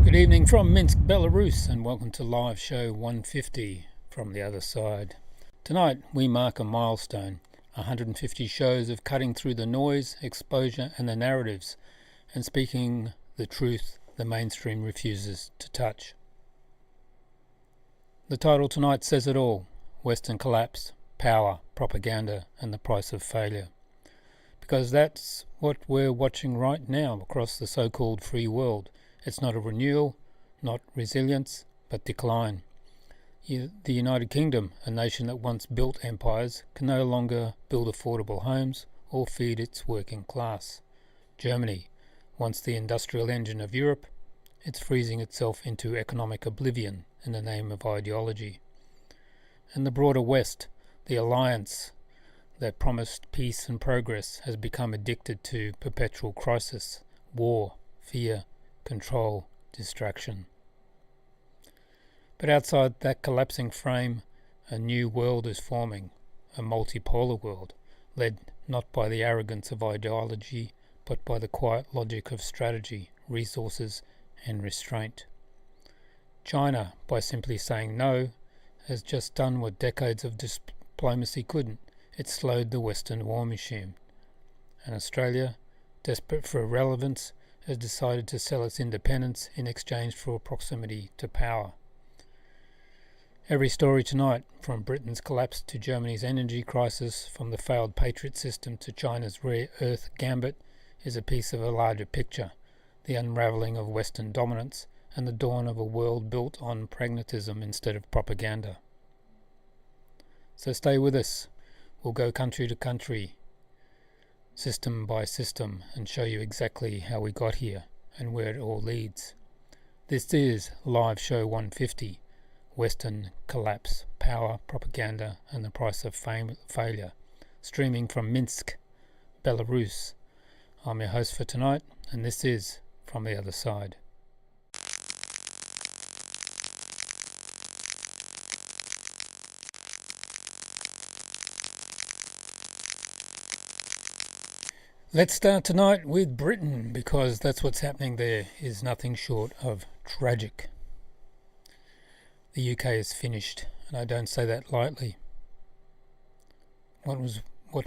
Good evening from Minsk, Belarus, and welcome to live show 150 from the other side. Tonight we mark a milestone, 150 shows of cutting through the noise, exposure and the narratives, and speaking the truth the mainstream refuses to touch. The title tonight says it all: Western collapse, power, propaganda and the price of failure. Because that's what we're watching right now across the so-called free world. It's not a renewal, not resilience, but decline. The United Kingdom, a nation that once built empires, can no longer build affordable homes or feed its working class. Germany, once the industrial engine of Europe, it's freezing itself into economic oblivion in the name of ideology. And the broader West, the alliance that promised peace and progress, has become addicted to perpetual crisis, war, fear, control, distraction. But outside that collapsing frame, a new world is forming, a multipolar world, led not by the arrogance of ideology, but by the quiet logic of strategy, resources, and restraint. China, by simply saying no, has just done what decades of diplomacy couldn't. It slowed the Western war machine. And Australia, desperate for relevance, has decided to sell its independence in exchange for proximity to power. Every story tonight, from Britain's collapse to Germany's energy crisis, from the failed Patriot system to China's rare earth gambit, is a piece of a larger picture, the unravelling of Western dominance and the dawn of a world built on pragmatism instead of propaganda. So stay with us. We'll go country to country, system by system, and show you exactly how we got here and where it all leads. This is Live Show 150, Western Collapse, Power, Propaganda and the Price of Failure, streaming from Minsk, Belarus. I'm your host for tonight, and this is From the Other Side. Let's start tonight with Britain, because that's what's happening there is nothing short of tragic. The UK is finished, and I don't say that lightly. What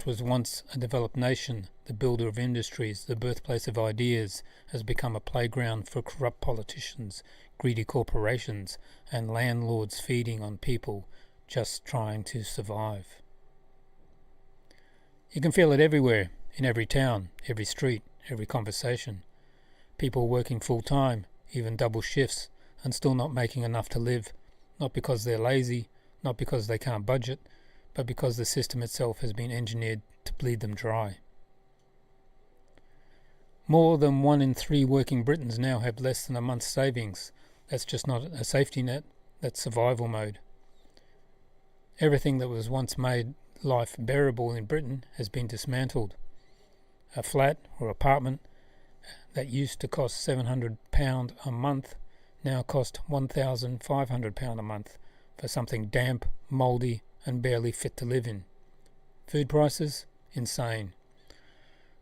was once a developed nation, the builder of industries, the birthplace of ideas, has become a playground for corrupt politicians, greedy corporations, and landlords feeding on people just trying to survive. You can feel it everywhere. In every town, every street, every conversation. People working full-time, even double shifts, and still not making enough to live, not because they're lazy, not because they can't budget, but because the system itself has been engineered to bleed them dry. More than 1 in 3 working Britons now have less than a month's savings. That's just not a safety net, that's survival mode. Everything that was once made life bearable in Britain has been dismantled. A flat or apartment that used to cost £700 a month now cost £1,500 a month for something damp, mouldy and barely fit to live in. Food prices? Insane.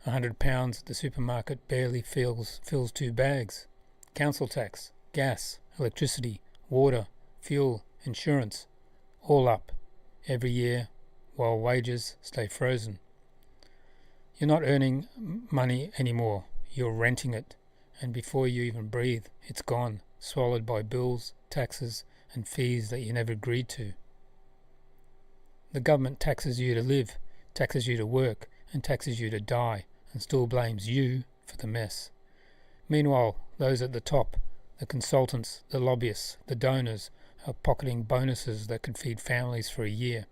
£100 at the supermarket barely fills 2 bags. Council tax, gas, electricity, water, fuel, insurance, all up every year while wages stay frozen. You're not earning money anymore, you're renting it, and before you even breathe, it's gone, swallowed by bills, taxes, and fees that you never agreed to. The government taxes you to live, taxes you to work, and taxes you to die, and still blames you for the mess. Meanwhile, those at the top, the consultants, the lobbyists, the donors, are pocketing bonuses that could feed families for a year.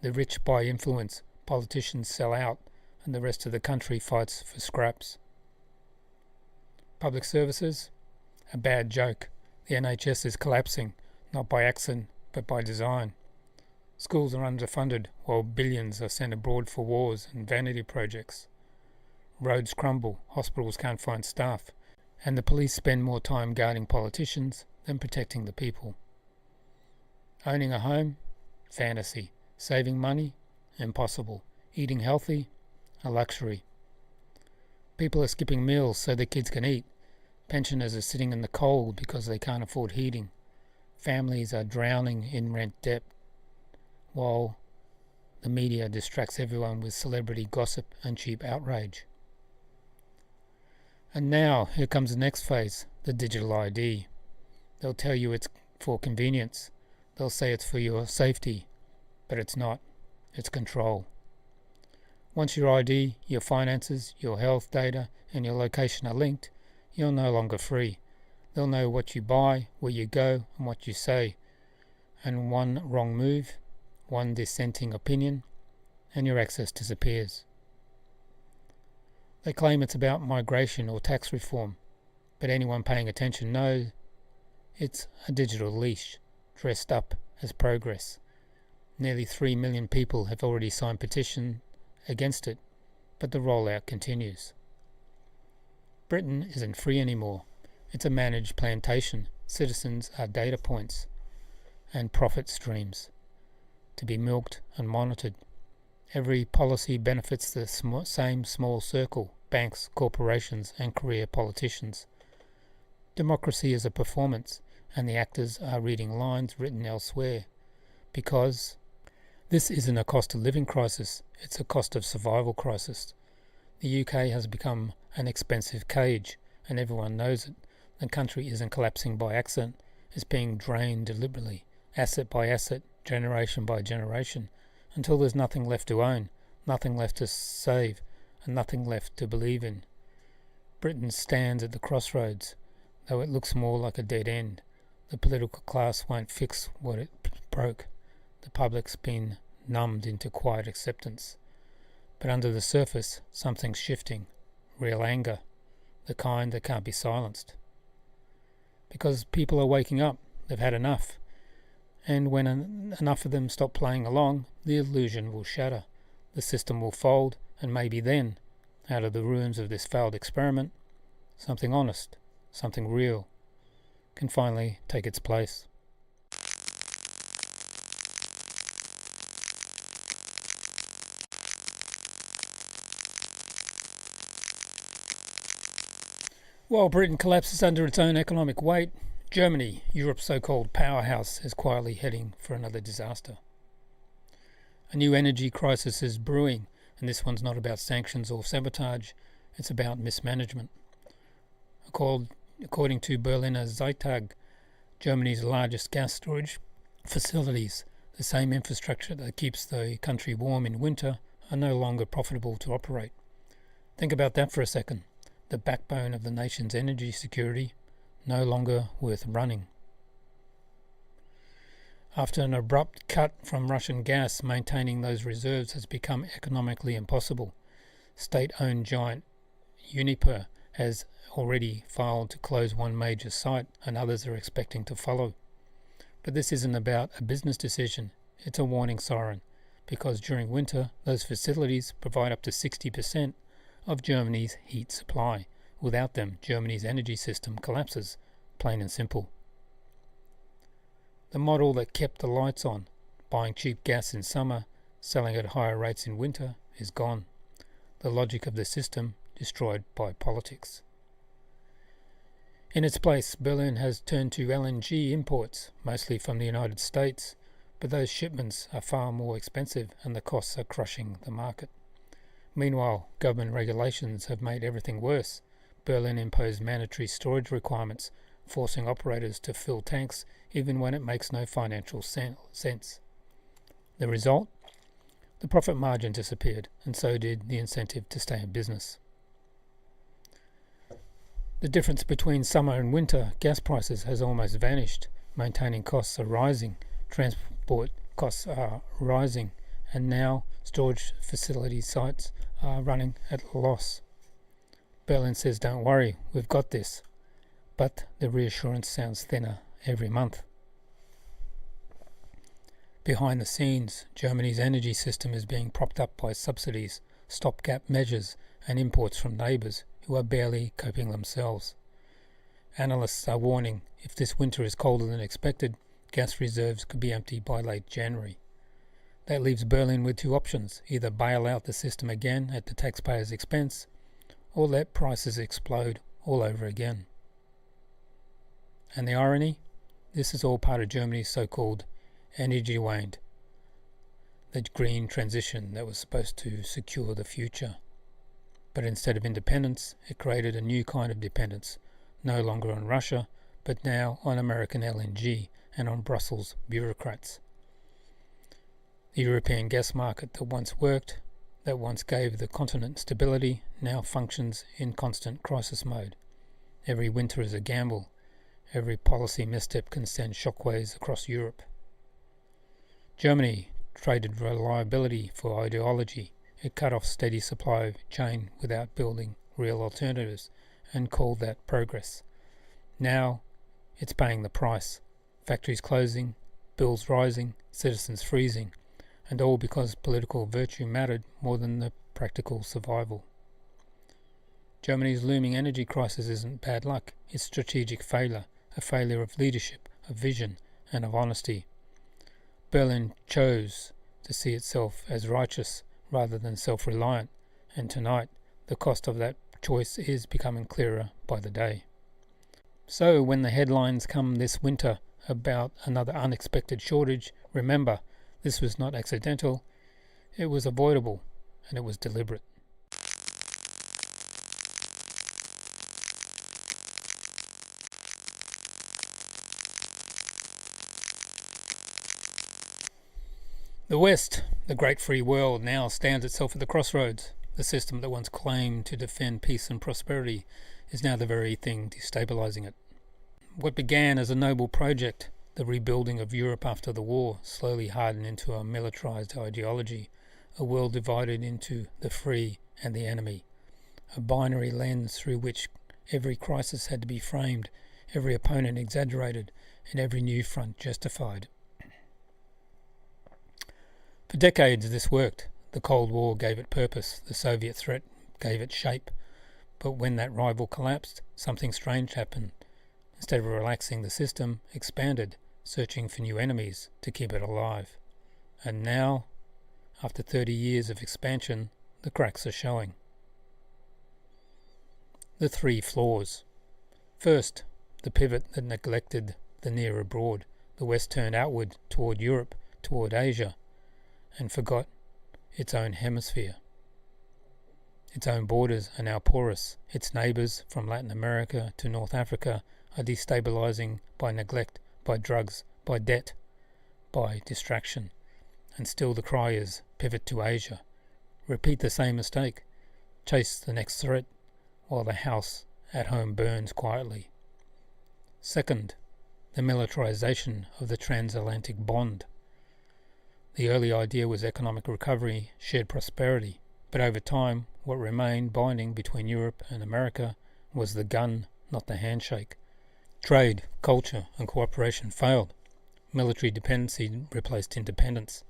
The rich buy influence, politicians sell out, and the rest of the country fights for scraps. Public services? A bad joke. The NHS is collapsing, not by accident, but by design. Schools are underfunded, while billions are sent abroad for wars and vanity projects. Roads crumble, hospitals can't find staff, and the police spend more time guarding politicians than protecting the people. Owning a home? Fantasy. Saving money? Impossible. Eating healthy? A luxury. People are skipping meals so their kids can eat, Pensioners are sitting in the cold because they can't afford heating. Families are drowning in rent debt, while the media distracts everyone with celebrity gossip and cheap outrage. And now, here comes the next phase, the digital ID. They'll tell you it's for convenience. They'll say it's for your safety, but it's not. It's control. Once your ID, your finances, your health data, and your location are linked, you're no longer free. They'll know what you buy, where you go, and what you say. And one wrong move, one dissenting opinion, and your access disappears. They claim it's about migration or tax reform, but anyone paying attention knows it's a digital leash, dressed up as progress. Nearly 3 million people have already signed petition against it, but the rollout continues. Britain isn't free anymore. It's a managed plantation. Citizens are data points and profit streams to be milked and monitored. Every policy benefits the same small circle: banks, corporations, and career politicians. Democracy is a performance, and the actors are reading lines written elsewhere, because this isn't a cost of living crisis, it's a cost of survival crisis. The UK has become an expensive cage, and everyone knows it. The country isn't collapsing by accident, it's being drained deliberately, asset by asset, generation by generation, until there's nothing left to own, nothing left to save, and nothing left to believe in. Britain stands at the crossroads, though it looks more like a dead end. The political class won't fix what it broke. The public's been numbed into quiet acceptance. But under the surface, something's shifting. Real anger. The kind that can't be silenced. Because people are waking up. They've had enough. And when enough of them stop playing along, the illusion will shatter. The system will fold, and maybe then, out of the ruins of this failed experiment, something honest, something real, can finally take its place. While Britain collapses under its own economic weight, Germany, Europe's so-called powerhouse, is quietly heading for another disaster. A new energy crisis is brewing, and this one's not about sanctions or sabotage, it's about mismanagement. According to Berliner Zeitung, Germany's largest gas storage facilities, the same infrastructure that keeps the country warm in winter, are no longer profitable to operate. Think about that for a second. The backbone of the nation's energy security, no longer worth running. After an abrupt cut from Russian gas, maintaining those reserves has become economically impossible. State-owned giant Uniper has already filed to close one major site, and others are expecting to follow. But this isn't about a business decision, it's a warning siren, because during winter, those facilities provide up to 60% of Germany's heat supply. Without them, Germany's energy system collapses, plain and simple. The model that kept the lights on, buying cheap gas in summer, selling at higher rates in winter, is gone. The logic of the system destroyed by politics. In its place, Berlin has turned to LNG imports, mostly from the United States, but those shipments are far more expensive and the costs are crushing the market. Meanwhile, government regulations have made everything worse. Berlin imposed mandatory storage requirements, forcing operators to fill tanks even when it makes no financial sense. The result? The profit margin disappeared, and so did the incentive to stay in business. The difference between summer and winter gas prices has almost vanished. Maintaining costs are rising, transport costs are rising, and now storage facility sites are running at a loss. Berlin says, don't worry, we've got this. But the reassurance sounds thinner every month. Behind the scenes, Germany's energy system is being propped up by subsidies, stopgap measures, and imports from neighbours who are barely coping themselves. Analysts are warning if this winter is colder than expected, gas reserves could be empty by late January. That leaves Berlin with two options: either bail out the system again at the taxpayer's expense, or let prices explode all over again. And the irony? This is all part of Germany's so-called Energiewende, the green transition that was supposed to secure the future. But instead of independence, it created a new kind of dependence, no longer on Russia, but now on American LNG and on Brussels bureaucrats. The European gas market that once worked, that once gave the continent stability, now functions in constant crisis mode. Every winter is a gamble. Every policy misstep can send shockwaves across Europe. Germany traded reliability for ideology. It cut off steady supply chain without building real alternatives and called that progress. Now it's paying the price. Factories closing, bills rising, citizens freezing, and all because political virtue mattered more than the practical survival. Germany's looming energy crisis isn't bad luck, it's strategic failure, a failure of leadership, of vision, and of honesty. Berlin chose to see itself as righteous rather than self-reliant, and tonight the cost of that choice is becoming clearer by the day. So when the headlines come this winter about another unexpected shortage, remember, this was not accidental, it was avoidable, and it was deliberate. The West, the great free world, now stands itself at the crossroads. The system that once claimed to defend peace and prosperity is now the very thing destabilizing it. What began as a noble project, the rebuilding of Europe after the war, slowly hardened into a militarized ideology, a world divided into the free and the enemy, a binary lens through which every crisis had to be framed, every opponent exaggerated, and every new front justified. For decades this worked. The Cold War gave it purpose, the Soviet threat gave it shape. But when that rival collapsed, something strange happened. Instead of relaxing, the system expanded, searching for new enemies to keep it alive. And now, after 30 years of expansion, the cracks are showing. The three flaws. First, the pivot that neglected the near abroad. The West turned outward toward Europe, toward Asia, and forgot its own hemisphere. Its own borders are now porous. Its neighbours, from Latin America to North Africa, are destabilizing by neglect, by drugs, by debt, by distraction. And still the cry is, pivot to Asia. Repeat the same mistake. Chase the next threat, while the house at home burns quietly. Second, the militarization of the transatlantic bond. The early idea was economic recovery, shared prosperity, but over time what remained binding between Europe and America was the gun, not the handshake. Trade, culture and cooperation failed. Military dependency replaced independence.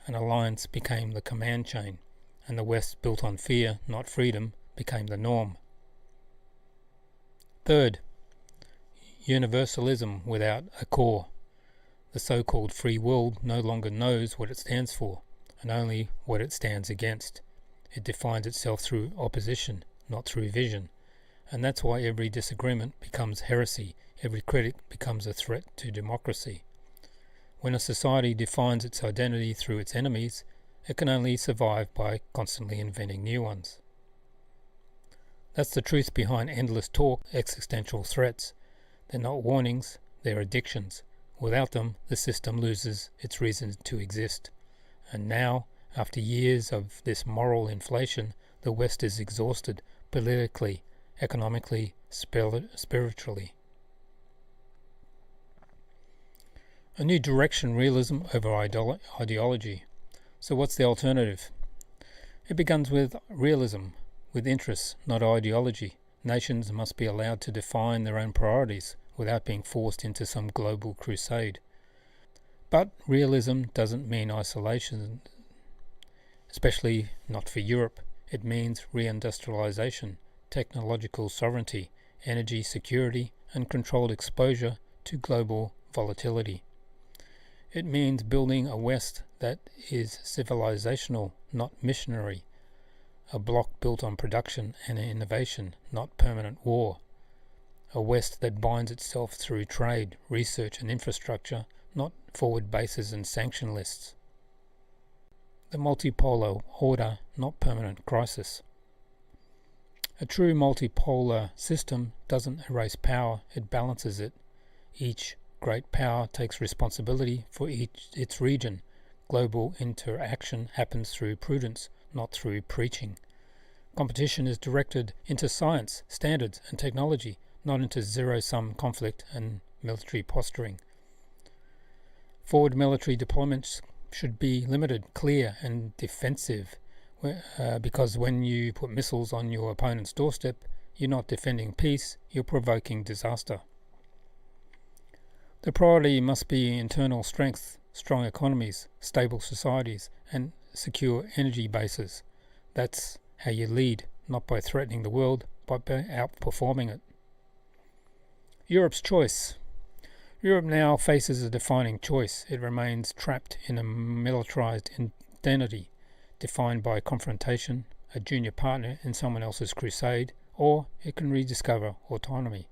An alliance became the command chain, and the West, built on fear, not freedom, became the norm. Third, universalism without a core. The so-called free world no longer knows what it stands for, and only what it stands against. It defines itself through opposition, not through vision, and that's why every disagreement becomes heresy, every critic becomes a threat to democracy. When a society defines its identity through its enemies, it can only survive by constantly inventing new ones. That's the truth behind endless talk, existential threats. They're not warnings, they're addictions. Without them, the system loses its reason to exist. And now, after years of this moral inflation, the West is exhausted, politically, economically, spiritually. A new direction, realism over ideology. So what's the alternative? It begins with realism, with interests, not ideology. Nations must be allowed to define their own priorities without being forced into some global crusade. But realism doesn't mean isolation, especially not for Europe. It means reindustrialization, technological sovereignty, energy security, and controlled exposure to global volatility. It means building a West that is civilizational, not missionary, a bloc built on production and innovation, not permanent war, a West that binds itself through trade, research and infrastructure, not forward bases and sanction lists. The multipolar order, not permanent crisis. A true multipolar system doesn't erase power, it balances it. Each great power takes responsibility for its region. Global interaction happens through prudence, not through preaching. Competition is directed into science, standards and technology, not into zero-sum conflict and military posturing. Forward military deployments should be limited, clear and defensive, because when you put missiles on your opponent's doorstep, you're not defending peace, you're provoking disaster. The priority must be internal strength, strong economies, stable societies and secure energy bases. That's how you lead, not by threatening the world, but by outperforming it. Europe's choice. Europe now faces a defining choice. It remains trapped in a militarized identity, defined by confrontation, a junior partner in someone else's crusade, or it can rediscover autonomy.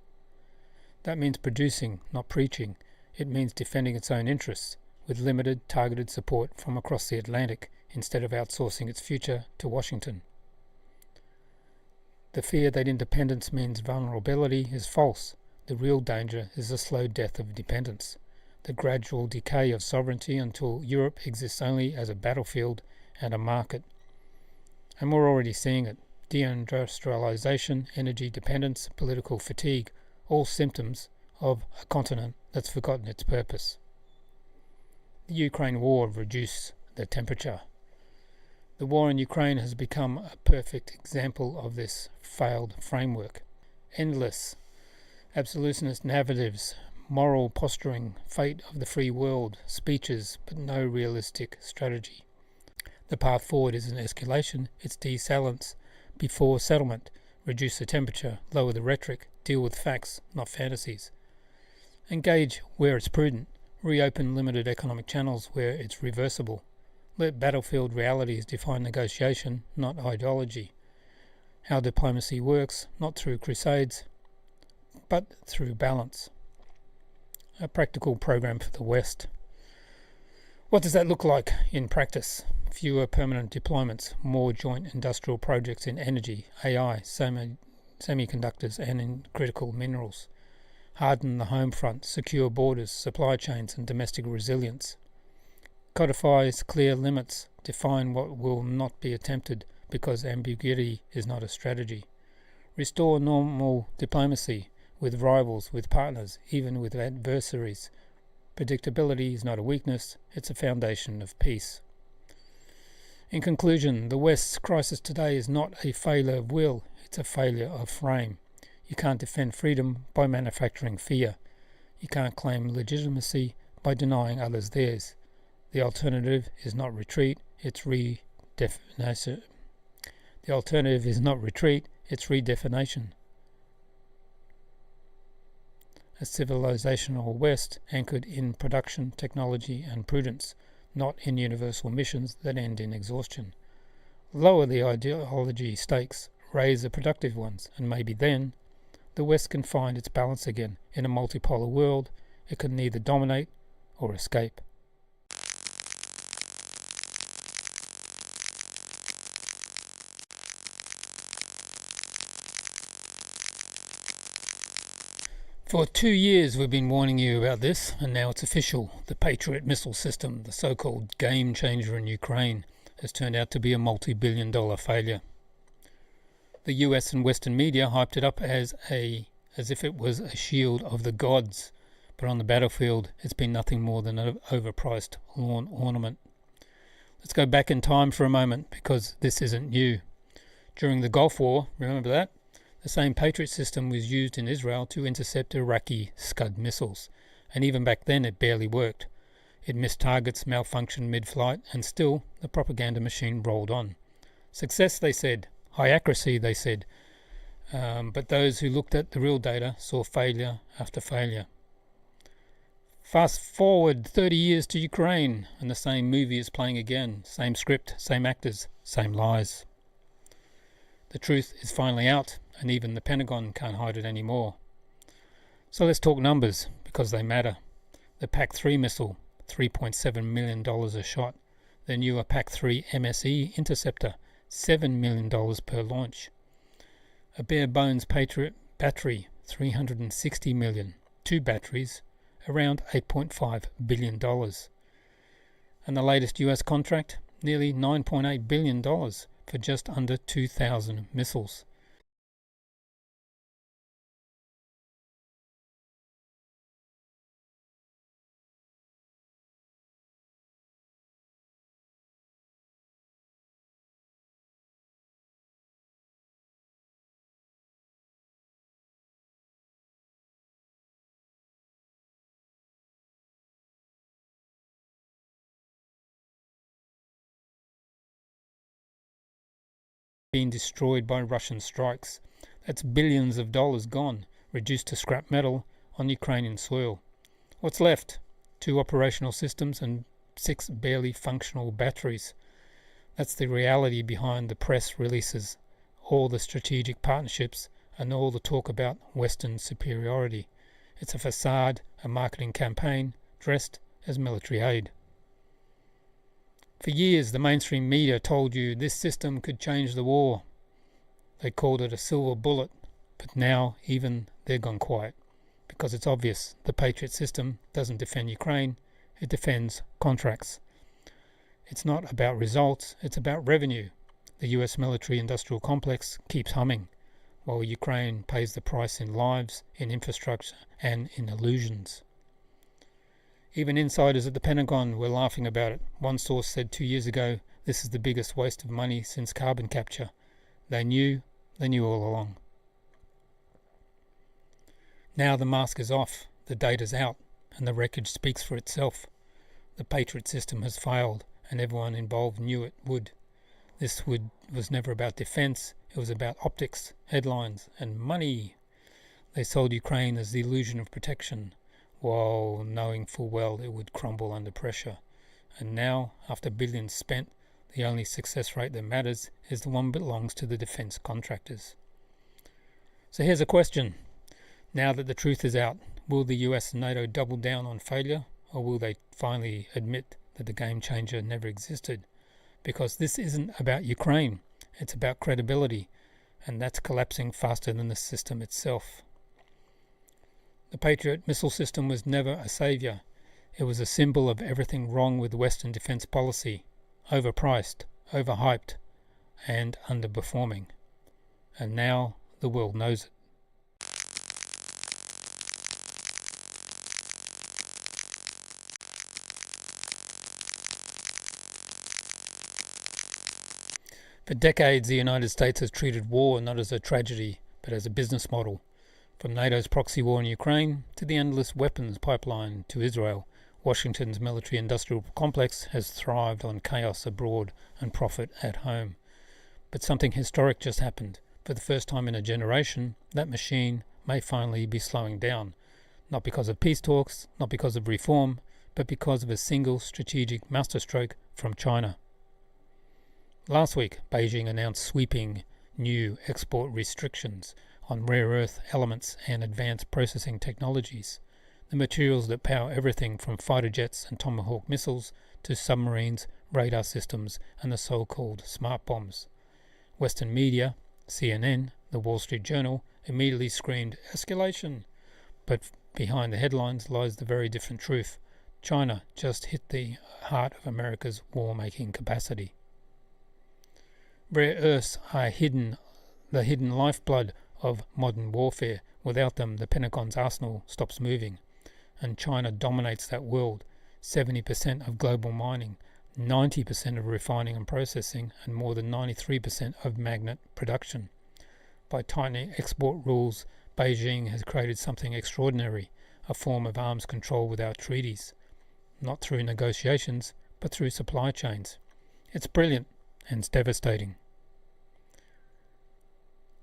That means producing, not preaching. It means defending its own interests, with limited, targeted support from across the Atlantic, instead of outsourcing its future to Washington. The fear that independence means vulnerability is false. The real danger is the slow death of dependence, the gradual decay of sovereignty until Europe exists only as a battlefield and a market. And we're already seeing it. Deindustrialization, energy dependence, political fatigue, all symptoms of a continent that's forgotten its purpose. The Ukraine war reduced the temperature. The war in Ukraine has become a perfect example of this failed framework. Endless absolutist narratives, moral posturing, fate of the free world, speeches, but no realistic strategy. The path forward is an escalation, it's desalance before settlement, reduce the temperature, lower the rhetoric, deal with facts, not fantasies. Engage where it's prudent, reopen limited economic channels where it's reversible. Let battlefield realities define negotiation, not ideology. How diplomacy works, not through crusades, but through balance. A practical program for the West. What does that look like in practice? Fewer permanent deployments, more joint industrial projects in energy, AI, semiconductors and in critical minerals. Harden the home front, secure borders, supply chains and domestic resilience. Codifies clear limits, define what will not be attempted because ambiguity is not a strategy. Restore normal diplomacy with rivals, with partners, even with adversaries. Predictability is not a weakness, it's a foundation of peace. In conclusion, the West's crisis today is not a failure of will, it's a failure of frame. You can't defend freedom by manufacturing fear. You can't claim legitimacy by denying others theirs. The alternative is not retreat, it's redefinition. The alternative is not retreat, it's redefinition. A civilizational West anchored in production, technology and prudence, not in universal missions that end in exhaustion. Lower the ideology stakes, raise the productive ones, and maybe then the West can find its balance again. In a multipolar world, it can neither dominate or escape. For 2 years we've been warning you about this, and now it's official. The Patriot missile system, the so-called game changer in Ukraine, has turned out to be a multi-billion-dollar failure. The US and Western media hyped it up as if it was a shield of the gods, but on the battlefield it's been nothing more than an overpriced lawn ornament. Let's go back in time for a moment, because this isn't new. During the Gulf War, remember that? The same Patriot system was used in Israel to intercept Iraqi Scud missiles, and even back then it barely worked. It missed targets, malfunctioned mid-flight, and still the propaganda machine rolled on. Success, they said. High accuracy, they said. But those who looked at the real data saw failure after failure. Fast forward 30 years to Ukraine, and the same movie is playing again. Same script, same actors, same lies. The truth is finally out, and even the Pentagon can't hide it anymore. So let's talk numbers, because they matter. The PAC-3 missile, $3.7 million a shot. The newer PAC-3 MSE interceptor, $7 million per launch. A bare bones Patriot battery, $360 million. 2 batteries, around $8.5 billion. And the latest US contract, nearly $9.8 billion for just under 2,000 missiles. Being destroyed by Russian strikes. That's billions of dollars gone, reduced to scrap metal on Ukrainian soil. What's left? 2 operational systems and 6 barely functional batteries. That's the reality behind the press releases, all the strategic partnerships, and all the talk about Western superiority. It's a facade, a marketing campaign, dressed as military aid. For years, the mainstream media told you this system could change the war. They called it a silver bullet, but now even they're gone quiet, because it's obvious the Patriot system doesn't defend Ukraine, it defends contracts. It's not about results, it's about revenue. The US military-industrial complex keeps humming, while Ukraine pays the price in lives, in infrastructure, and in illusions. Even insiders at the Pentagon were laughing about it. One source said 2 years ago, this is the biggest waste of money since carbon capture. They knew all along. Now the mask is off, the data's out, and the wreckage speaks for itself. The Patriot system has failed, and everyone involved knew it would. This was never about defense, it was about optics, headlines, and money. They sold Ukraine as the illusion of protection, while knowing full well it would crumble under pressure. And now, after billions spent, the only success rate that matters is the one that belongs to the defense contractors. So here's a question. Now that the truth is out, will the US and NATO double down on failure, or will they finally admit that the game changer never existed? Because this isn't about Ukraine, it's about credibility, and that's collapsing faster than the system itself. The Patriot missile system was never a saviour. It was a symbol of everything wrong with Western defence policy. Overpriced, overhyped, and underperforming. And now the world knows it. For decades, the United States has treated war not as a tragedy, but as a business model. From NATO's proxy war in Ukraine to the endless weapons pipeline to Israel, Washington's military-industrial complex has thrived on chaos abroad and profit at home. But something historic just happened. For the first time in a generation, that machine may finally be slowing down. Not because of peace talks, not because of reform, but because of a single strategic masterstroke from China. Last week, Beijing announced sweeping new export restrictions on rare earth elements and advanced processing technologies, the materials that power everything from fighter jets and Tomahawk missiles to submarines, radar systems, and the so-called smart bombs. Western media, CNN, the Wall Street Journal, immediately screamed, "Escalation!" But behind the headlines lies the very different truth. China just hit the heart of America's war-making capacity. Rare earths are the hidden lifeblood of modern warfare. Without them, the Pentagon's arsenal stops moving. And China dominates that world. 70% of global mining, 90% of refining and processing, and more than 93% of magnet production. By tightening export rules, Beijing has created something extraordinary, a form of arms control without treaties. Not through negotiations, but through supply chains. It's brilliant, and it's devastating.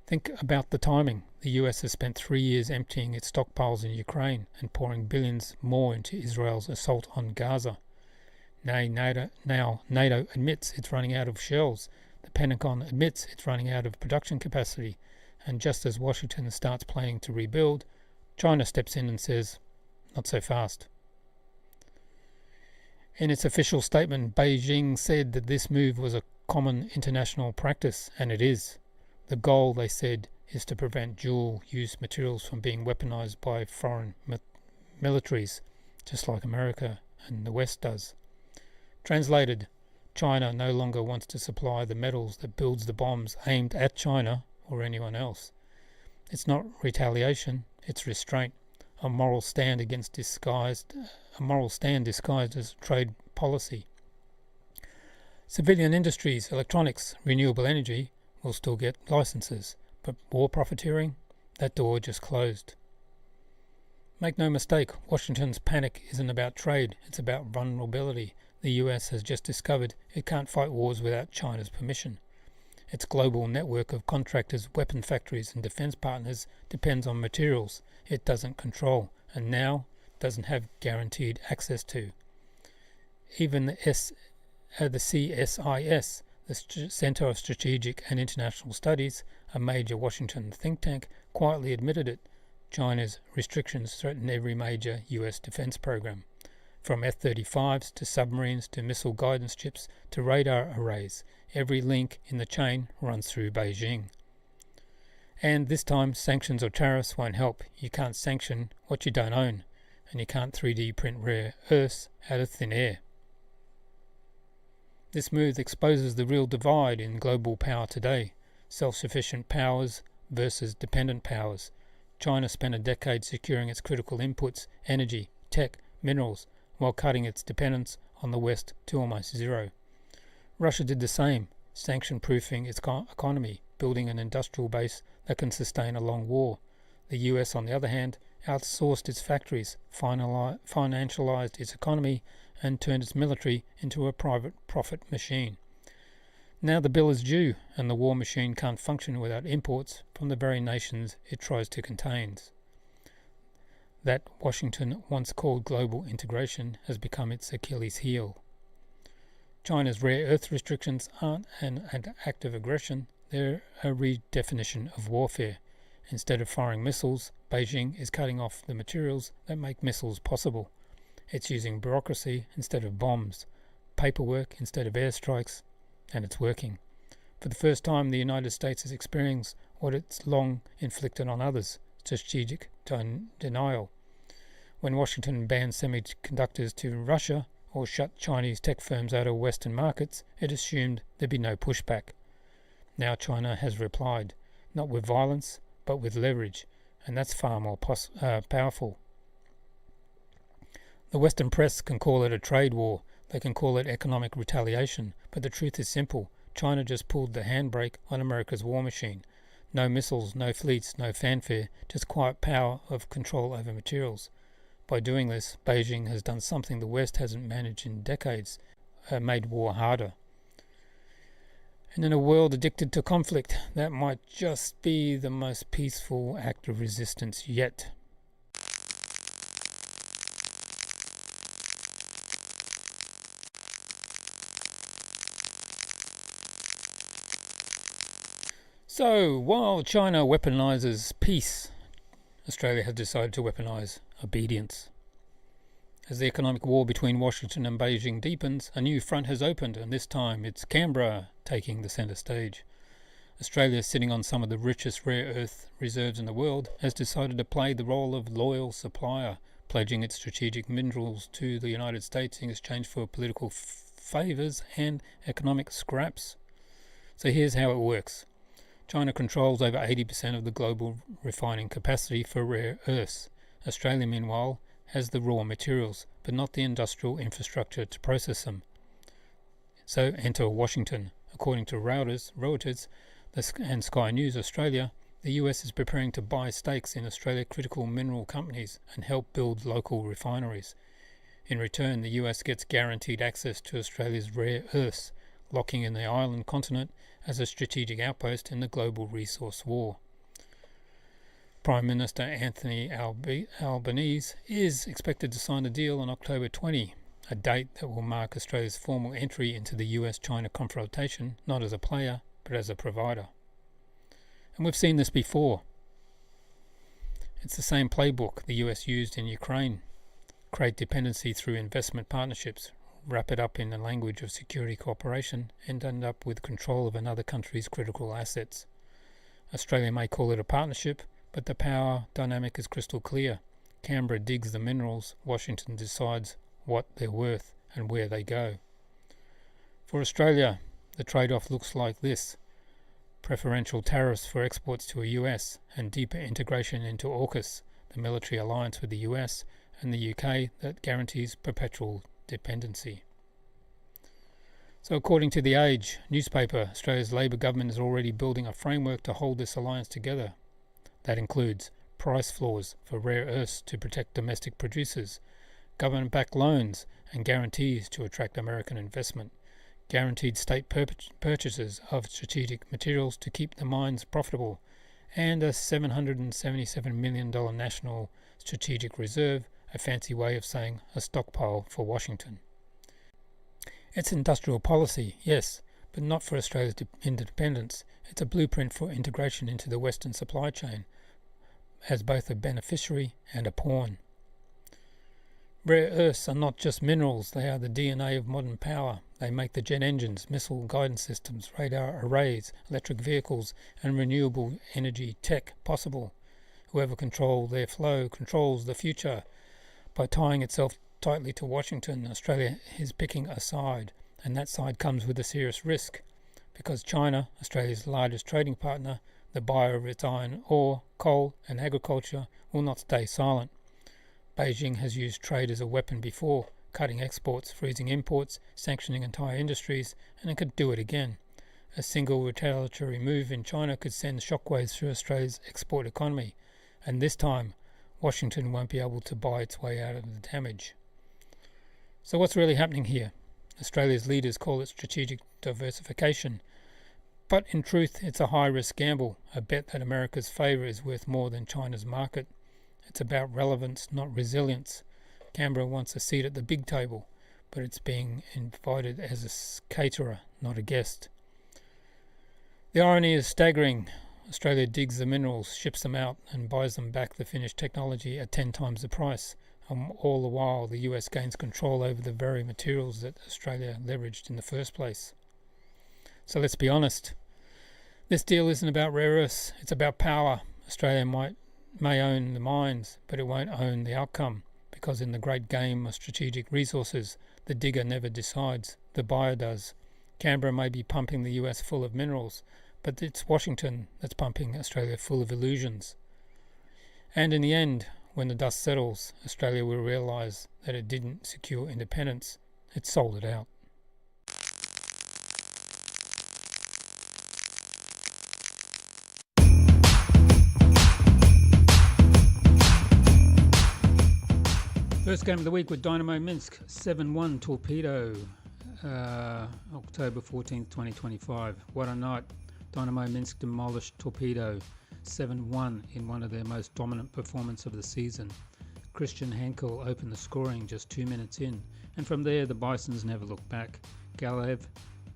Think about the timing. The US has spent 3 years emptying its stockpiles in Ukraine and pouring billions more into Israel's assault on Gaza. Now NATO admits it's running out of shells. The Pentagon admits it's running out of production capacity. And just as Washington starts planning to rebuild, China steps in and says, not so fast. In its official statement, Beijing said that this move was a common international practice, and it is. The goal, they said, is to prevent dual-use materials from being weaponized by foreign militaries, just like America and the West does. Translated, China no longer wants to supply the metals that builds the bombs aimed at China or anyone else. It's not retaliation, it's restraint, a moral stand disguised as trade policy. Civilian industries, electronics, renewable energy will still get licenses, but war profiteering, that door just closed. Make no mistake, Washington's panic isn't about trade, it's about vulnerability. The US has just discovered it can't fight wars without China's permission. Its global network of contractors, weapon factories and defense partners depends on materials it doesn't control and now doesn't have guaranteed access to. Even the CSIS, the Center of Strategic and International Studies, a major Washington think tank, quietly admitted it. China's restrictions threaten every major US defense program, from F-35s to submarines to missile guidance chips to radar arrays. Every link in the chain runs through Beijing. And this time, sanctions or tariffs won't help. You can't sanction what you don't own, and you can't 3D print rare earths out of thin air. This move exposes the real divide in global power today: self-sufficient powers versus dependent powers. China spent a decade securing its critical inputs, energy, tech, minerals, while cutting its dependence on the West to almost zero. Russia did the same, sanction-proofing its economy, building an industrial base that can sustain a long war. The US, on the other hand, outsourced its factories, financialized its economy, and turned its military into a private profit machine. Now the bill is due, and the war machine can't function without imports from the very nations it tries to contain. That Washington once called global integration has become its Achilles heel. China's rare earth restrictions aren't an act of aggression, they're a redefinition of warfare. Instead of firing missiles, Beijing is cutting off the materials that make missiles possible. It's using bureaucracy instead of bombs, paperwork instead of airstrikes, and it's working. For the first time, the United States has experienced what it's long inflicted on others: strategic denial. When Washington banned semiconductors to Russia or shut Chinese tech firms out of Western markets, it assumed there'd be no pushback. Now China has replied, not with violence, but with leverage, and that's far more powerful. The Western press can call it a trade war, they can call it economic retaliation, but the truth is simple. China just pulled the handbrake on America's war machine. No missiles, no fleets, no fanfare, just quiet power of control over materials. By doing this, Beijing has done something the West hasn't managed in decades, made war harder. And in a world addicted to conflict, that might just be the most peaceful act of resistance yet. So, while China weaponizes peace, Australia has decided to weaponize obedience. As the economic war between Washington and Beijing deepens, a new front has opened, and this time it's Canberra taking the centre stage. Australia, sitting on some of the richest rare earth reserves in the world, has decided to play the role of loyal supplier, pledging its strategic minerals to the United States in exchange for political favours and economic scraps. So here's how it works. China controls over 80% of the global refining capacity for rare earths. Australia, meanwhile, has the raw materials, but not the industrial infrastructure to process them. So enter Washington. According to Reuters and Sky News Australia, the US is preparing to buy stakes in Australia critical mineral companies and help build local refineries. In return, the US gets guaranteed access to Australia's rare earths, locking in the island continent as a strategic outpost in the global resource war. Prime Minister Anthony Albanese is expected to sign the deal on October 20, a date that will mark Australia's formal entry into the US-China confrontation, not as a player, but as a provider. And we've seen this before. It's the same playbook the US used in Ukraine. Create dependency through investment partnerships, wrap it up in the language of security cooperation, and end up with control of another country's critical assets. Australia may call it a partnership, but the power dynamic is crystal clear. Canberra digs the minerals, Washington decides what they're worth and where they go. For Australia, the trade-off looks like this: preferential tariffs for exports to the US and deeper integration into AUKUS, the military alliance with the US and the UK that guarantees perpetual dependency. So according to The Age newspaper, Australia's Labor government is already building a framework to hold this alliance together. That includes price floors for rare earths to protect domestic producers, government-backed loans and guarantees to attract American investment, guaranteed state purchases of strategic materials to keep the mines profitable, and a $777 million national strategic reserve, a fancy way of saying a stockpile for Washington. It's industrial policy, yes, but not for Australia's independence. It's a blueprint for integration into the Western supply chain, as both a beneficiary and a pawn. Rare earths are not just minerals, they are the DNA of modern power. They make the jet engines, missile guidance systems, radar arrays, electric vehicles, and renewable energy tech possible. Whoever controls their flow controls the future. By tying itself tightly to Washington, Australia is picking a side, and that side comes with a serious risk, because China, Australia's largest trading partner, the buyer of its iron ore, coal and agriculture, will not stay silent. Beijing has used trade as a weapon before, cutting exports, freezing imports, sanctioning entire industries, and it could do it again. A single retaliatory move in China could send shockwaves through Australia's export economy, and this time Washington won't be able to buy its way out of the damage. So what's really happening here? Australia's leaders call it strategic diversification, but in truth it's a high-risk gamble, a bet that America's favour is worth more than China's market. It's about relevance, not resilience. Canberra wants a seat at the big table, but it's being invited as a caterer, not a guest. The irony is staggering. Australia digs the minerals, ships them out, and buys them back the finished technology at 10 times the price. All the while, the US gains control over the very materials that Australia leveraged in the first place. So let's be honest. This deal isn't about rare earths, it's about power. Australia may own the mines, but it won't own the outcome, because in the great game of strategic resources, the digger never decides, the buyer does. Canberra may be pumping the US full of minerals, but it's Washington that's pumping Australia full of illusions. And in the end, when the dust settles, Australia will realise that it didn't secure independence, it sold it out. First game of the week with Dynamo Minsk, 7-1 Torpedo, October 14th, 2025. What a night. Dynamo Minsk demolished Torpedo, 7-1 in one of their most dominant performances of the season. Christian Henkel opened the scoring just 2 minutes in, and from there the Bisons never looked back. Galev,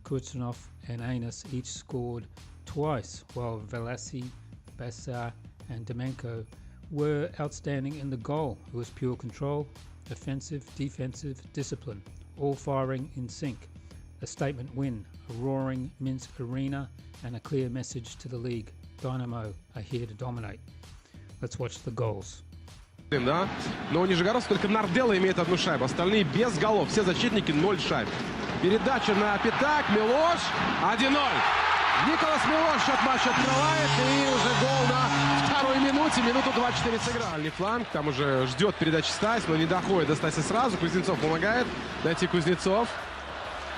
Kurtsunov and Anis each scored twice, while Velasi, Bassar and Demenko were outstanding in the goal. It was pure control, offensive, defensive, discipline, all firing in sync. A statement win, a roaring Minsk arena, and a clear message to the league. Dynamo are here to dominate. Let's watch the goals. Да? Но у Нижегородска только Нардела имеет одну шайбу, остальные без голов, все защитники 0 шайб. Передача на пятак, Милош, 1-0. Николас Милош счет матча открывает, и уже гол на второй минуте, минуту 24 сыграл. Дальний фланг, там уже ждет передачи Стась, но не доходит до Стася сразу. Кузнецов помогает найти Кузнецов.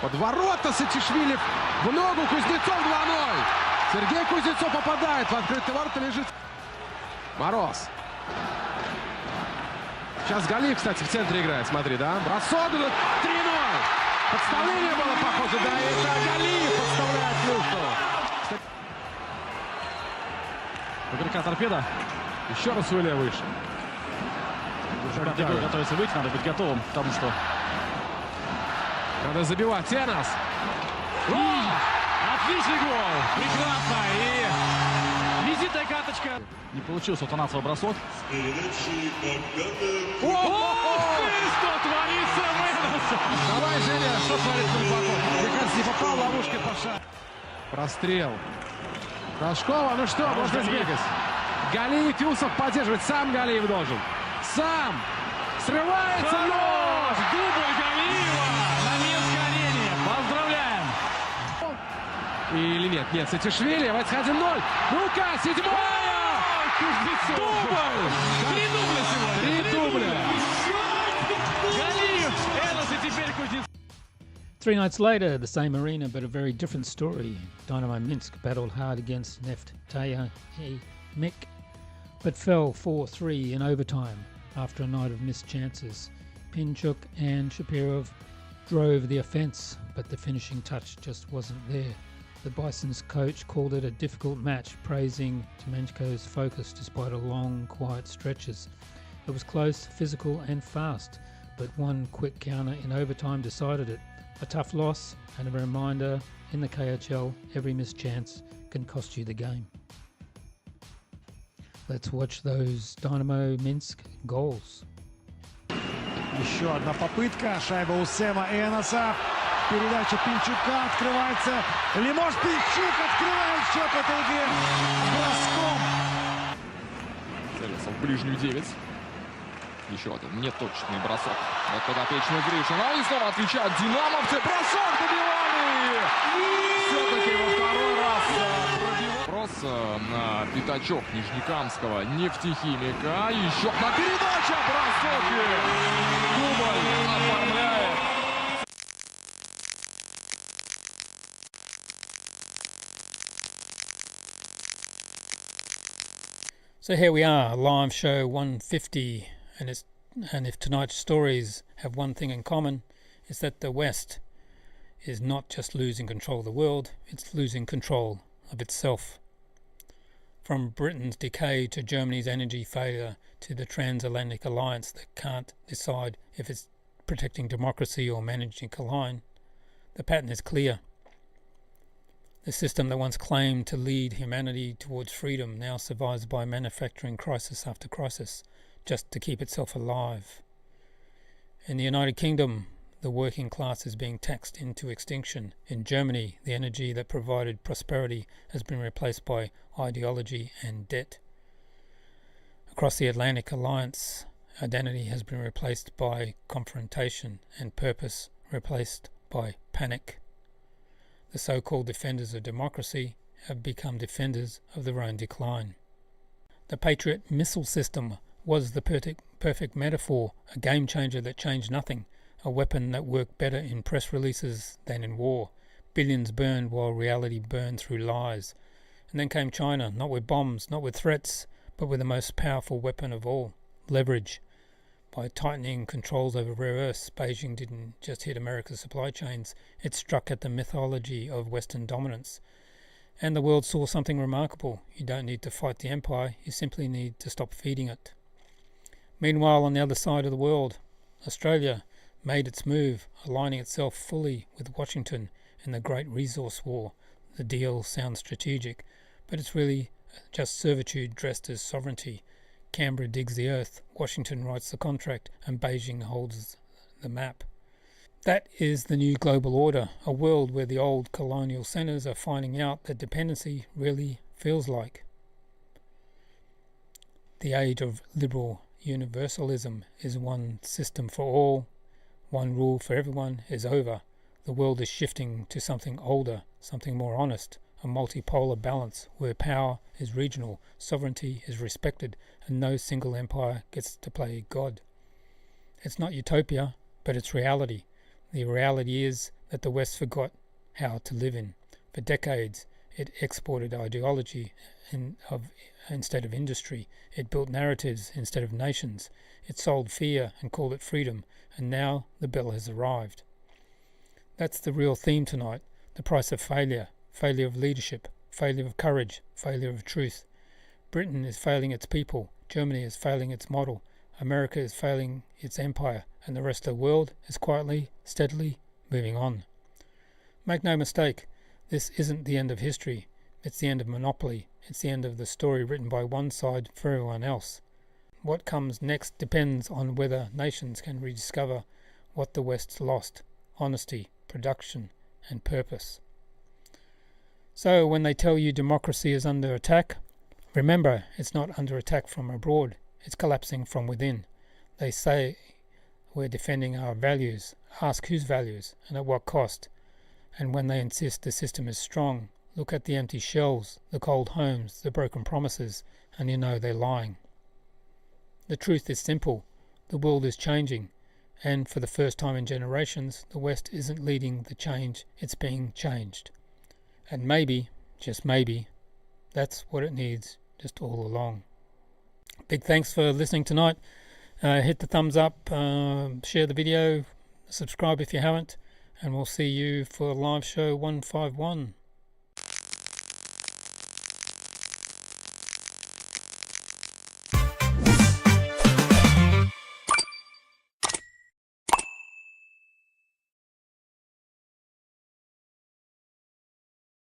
Под ворота Сатишвили в ногу, Кузнецов 2-0. Сергей Кузнецов попадает в открытые ворота, лежит Мороз. Сейчас Галиев, кстати, в центре играет, смотри, да? Бросок, 3-0. Подставление было похоже, да, и это Галиев подставляет Люшу. Игрока торпеда. Еще раз Уилья выше. Уже готовится выйти, надо быть готовым к тому, что... Надо забивать. Тенас. Отличный гол! Прекрасно! И визитная карточка. Не получился у Танасова бросок. Что творится, Мэнос? Давай, Женя, что творит Колпаков? Мне кажется, не попал ловушкой по шагу. Прострел. Рожкова, ну что, можно сбегать. Галиев, Юсов поддерживает. Сам Галиев должен. Сам. Срывается нож. Дубль Галиева на Минской арене. Поздравляем. Или нет? Нет, Сатишвили. Давайте 1-0. Ну-ка, 7-я. Дубль. 3 дубля сегодня. 3 дубля. Галиев, Энос и теперь Кузнецов. 3 nights later, the same arena but a very different story. Dynamo Minsk battled hard against Nefteya Mik, but fell 4-3 in overtime after a night of missed chances. Pinchuk and Shapirov drove the offence, but the finishing touch just wasn't there. The Bison's coach called it a difficult match, praising Timenko's focus despite a long, quiet stretches. It was close, physical and fast, but one quick counter in overtime decided it. A tough loss and a reminder in the KHL, every missed chance can cost you the game. Let's watch those Dynamo Minsk goals. Еще одна попытка. Шайба у Сэма Эноса. Передача Пинчука. Открывается. Лимош Пинчук открывает счет этой игре броском. Целился в ближнюю 9. Еще один неточный бросок. Вот подопечный Гришина. И снова отвечают динамовцы. Бросок добивали! Все-таки во второй раз пробил. Вопрос на пятачок Нижнекамского нефтехимика. Еще одна передача. Бросок. Дубль оформляет. So here we are, live show 150, and if tonight's stories have one thing in common, it's that the West is not just losing control of the world, it's losing control of itself. From Britain's decay to Germany's energy failure to the transatlantic alliance that can't decide if it's protecting democracy or managing decline, the pattern is clear. The system that once claimed to lead humanity towards freedom now survives by manufacturing crisis after crisis just to keep itself alive. In the United Kingdom, the working class is being taxed into extinction. In Germany, the energy that provided prosperity has been replaced by ideology and debt. Across the Atlantic Alliance, identity has been replaced by confrontation and purpose replaced by panic. The so-called defenders of democracy have become defenders of their own decline. The Patriot missile system was the perfect metaphor, a game changer that changed nothing, a weapon that worked better in press releases than in war. Billions burned while reality burned through lies. And then came China, not with bombs, not with threats, but with the most powerful weapon of all, leverage. By tightening controls over rare earths, Beijing didn't just hit America's supply chains, it struck at the mythology of Western dominance. And the world saw something remarkable. You don't need to fight the empire, you simply need to stop feeding it. Meanwhile, on the other side of the world, Australia made its move, aligning itself fully with Washington in the Great Resource War. The deal sounds strategic, but it's really just servitude dressed as sovereignty. Canberra digs the earth, Washington writes the contract, and Beijing holds the map. That is the new global order, a world where the old colonial centers are finding out that dependency really feels like. The age of liberal universalism is one system for all, one rule for everyone is over. The world is shifting to something older, something more honest, a multipolar balance where power is regional, sovereignty is respected, and no single empire gets to play God. It's not utopia, but it's reality. The reality is that the West forgot how to live in. For decades, it exported ideology instead of industry. It built narratives instead of nations. It sold fear and called it freedom, and now the bell has arrived. That's the real theme tonight, the price of failure. Failure of leadership, failure of courage, failure of truth. Britain is failing its people, Germany is failing its model, America is failing its empire, and the rest of the world is quietly, steadily moving on. Make no mistake, this isn't the end of history, it's the end of monopoly, it's the end of the story written by one side for everyone else. What comes next depends on whether nations can rediscover what the West's lost: honesty, production, and purpose. So when they tell you democracy is under attack, remember it's not under attack from abroad, it's collapsing from within. They say we're defending our values. Ask whose values and at what cost. And when they insist the system is strong, look at the empty shelves, the cold homes, the broken promises, and you know they're lying. The truth is simple. The world is changing, and for the first time in generations, the West isn't leading the change, it's being changed. And maybe, just maybe, that's what it needs just all along. Big thanks for listening tonight. Hit the thumbs up, share the video, subscribe if you haven't, and we'll see you for live show 151.